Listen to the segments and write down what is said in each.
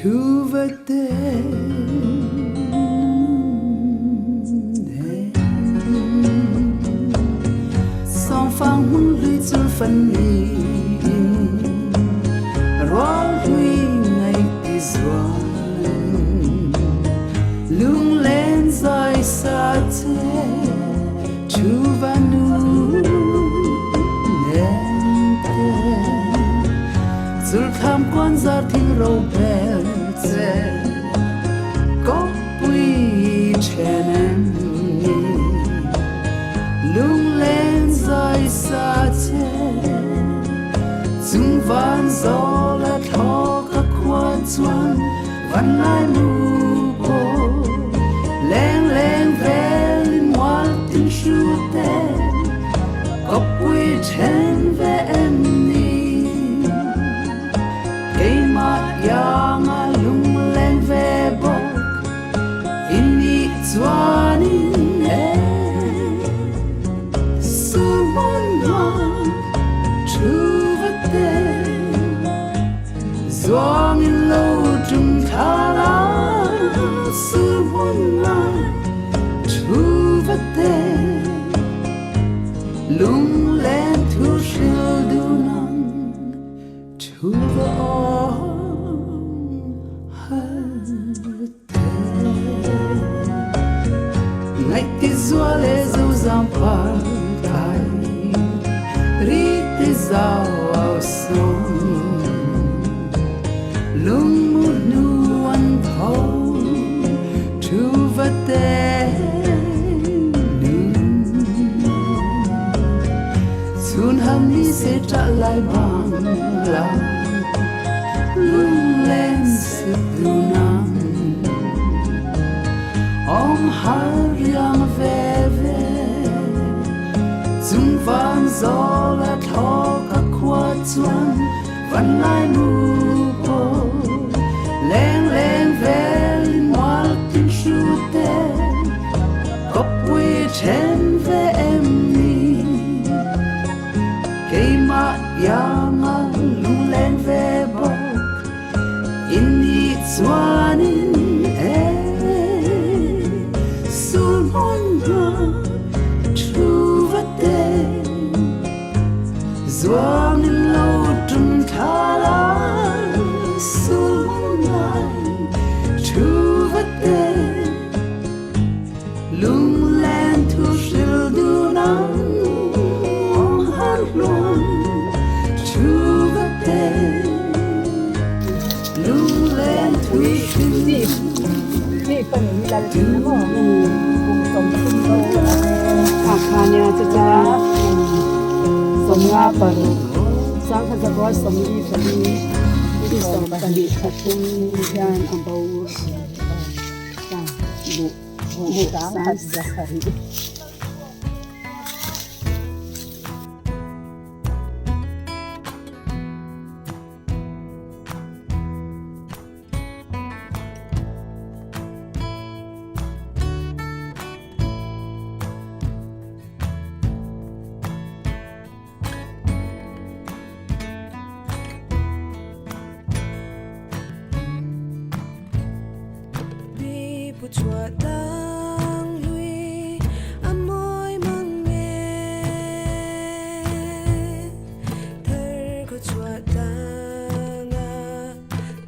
thu vật đê song phang hun lưỡi chul phân ni Khaw Hlui ngày ti doan lung lên rơi xa thế chu vanu nên thế zul tham quan ra thiên râu bè thế có bụi chen em lung lên rơi xa thế dung van gió là thọ các quan chuan văn lai mù cô leng leng về Lianpui tin shu te có bụi chen về em ni cây mặt yang a lung leng về bok in đi chuan in em su mon ngon chu vật te doang in lâu trung tha la su mon ngon chu vật te lung lên thu siêu du nang chu vợ ngày ti zua lê dâu giang par tai ri ti zao ao sông lung mu nu an thâu chu vật te sun ham ni se trả lại bằng lòng lung lên sự du nam om har yang ve ve dung van gió là thọ các khoa chuan văn lai mu cô leng leng ve Lianpui tin shu te có bụi chen về em ni cây mặt yang a lung lên về bok in đi chuan in em sun mon ngon chu vật te doang in lâu trung tha la sun mon ngon chu vật te lung lên thu siêu du nang om har luôn chu vật te lung lên thu siêuนี่เป็นมีอะไรถึงนะพ่อตรงโตอาคารเนี่ยจะสมงาปรุสร้างขันธ์ร้อยสมดีคดีที่สมบัติขัดทุนยานอัมบาวบุสามขัดจักรีchua tang lui amoi mang me thar ko chua tang a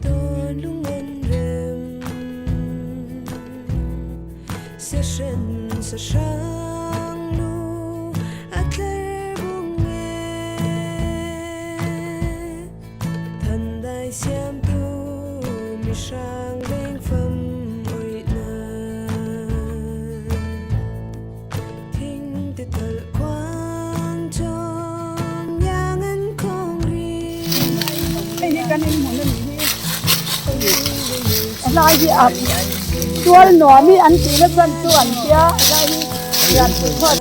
ton lung en rem se shen se shang lu atler bung me thân dai xiêm tu mi shang leng phamกันนี่หมดเลยนี่ลายที่อับตัวหนอมีอันตีแล้วกันส่วนเสียลายที่ยันสุดทอด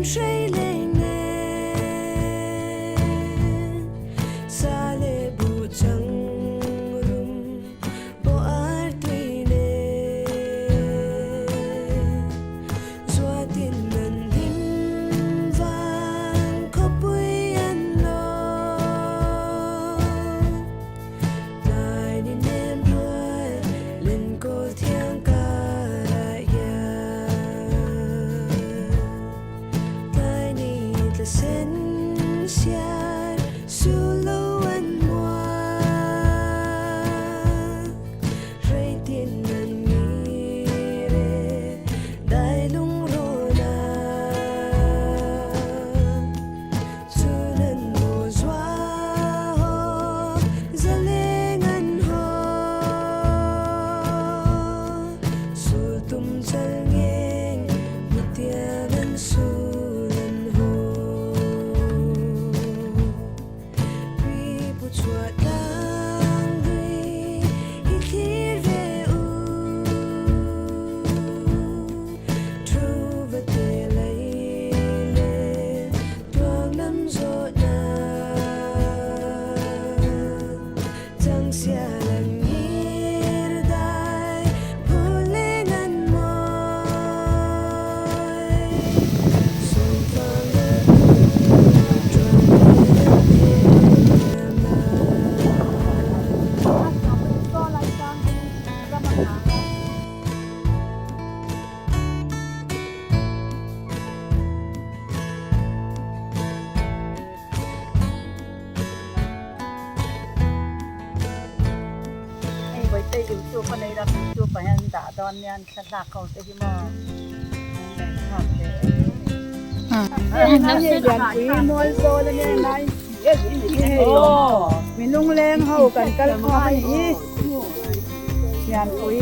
水灵灵คนในรับจูไปอันดาดอนยันสลักเขาจะที่มองน้ำเย็นปีนวลโซแล้วเนี่ยนายโอ้มีนุ่งแรงเขากันกันคออย่างนี้ยันปุ๋ย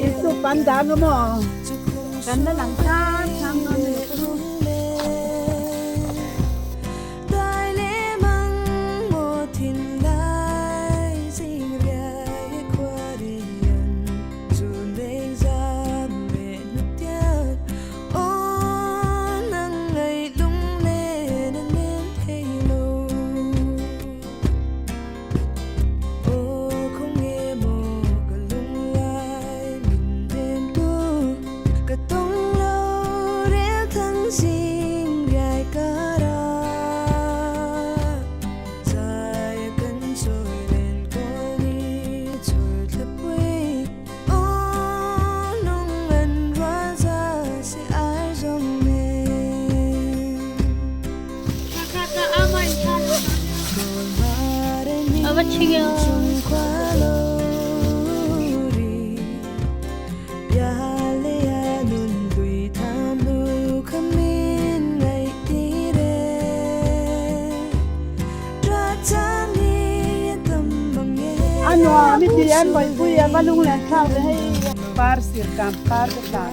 อิสุปันดามก็มอกันด้านหลังชาทางนอนมีเพียนบ่อยผู้ยาว่าลุงแหลกข้าวเลยให้ปาร์เสียกามปาร์จะตาย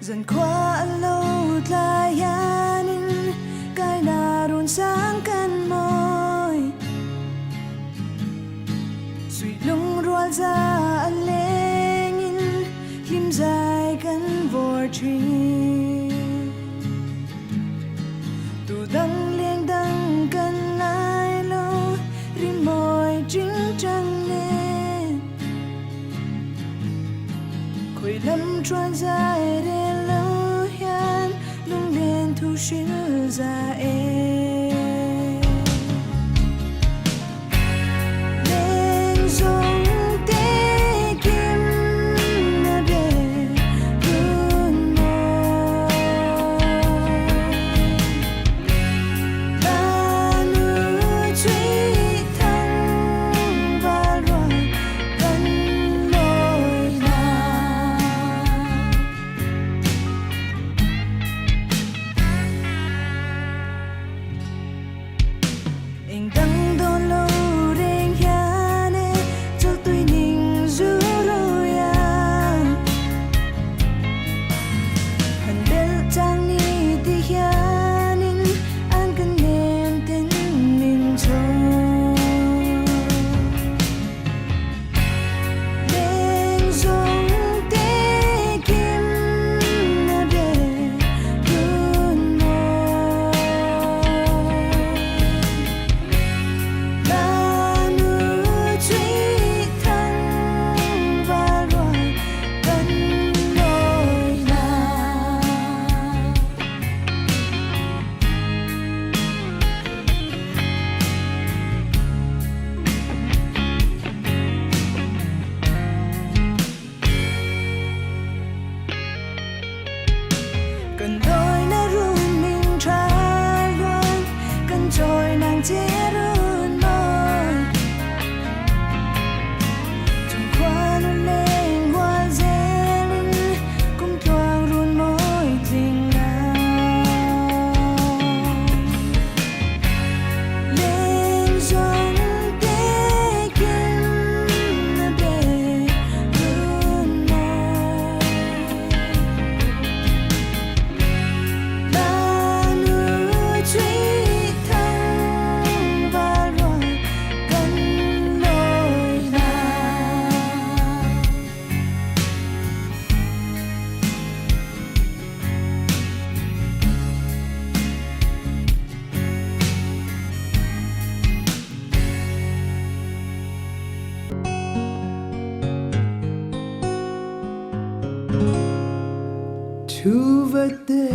dần qua lâu là yanin cái nào đun sáng căn môi suy lung ruột ra anh lên lim dài căn vội truy tu đăng liên đăng căn lại lâu rim môi chính trăng lên khơi lâm trôi dài đến lâu hian lung lên thu xuyên ra em lên giống tê kim na bề buồn mơ ta nu truy thu vật đê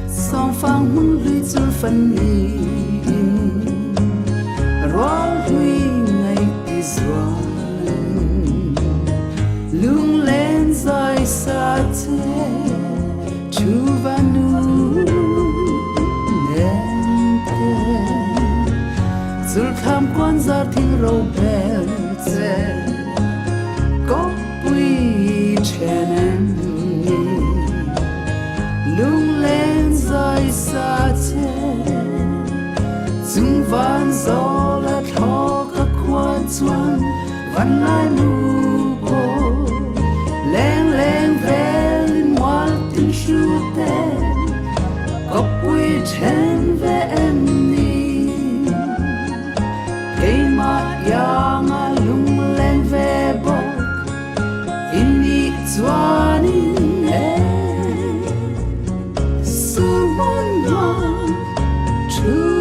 song phang muốn lưỡi chul phân nhì rong hui ngày tí doan lung lên rơi xa thế chu và nu nên thế chul tham quan ra thiên râu bè thế có bùi chen em lung lên rơi xa thế dung van gió là thọ các quan chuan văn lai nu cô leng leng về Lianpui tin shu te có bùi chen về em ni cây mát yang a lung leng về bok in đi chuan in em su mon ngon chu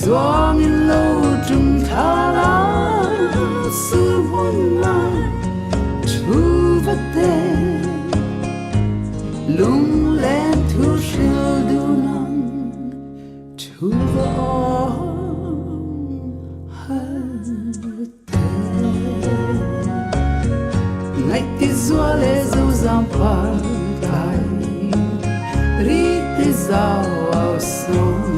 Doang in lâu trung tha la sư muôn ngàn chu vật tê lung lên thu siêu du năng chu vợ hân tê ngày tí doa lê dâu giam phá tay ri tí dao ao sông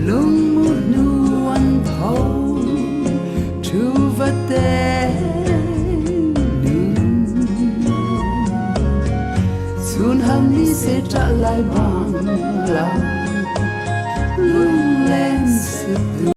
lung một nu ăn thâu chu vật tê xuân hằng đi sẽ trả lại bằng lòng lung lên sự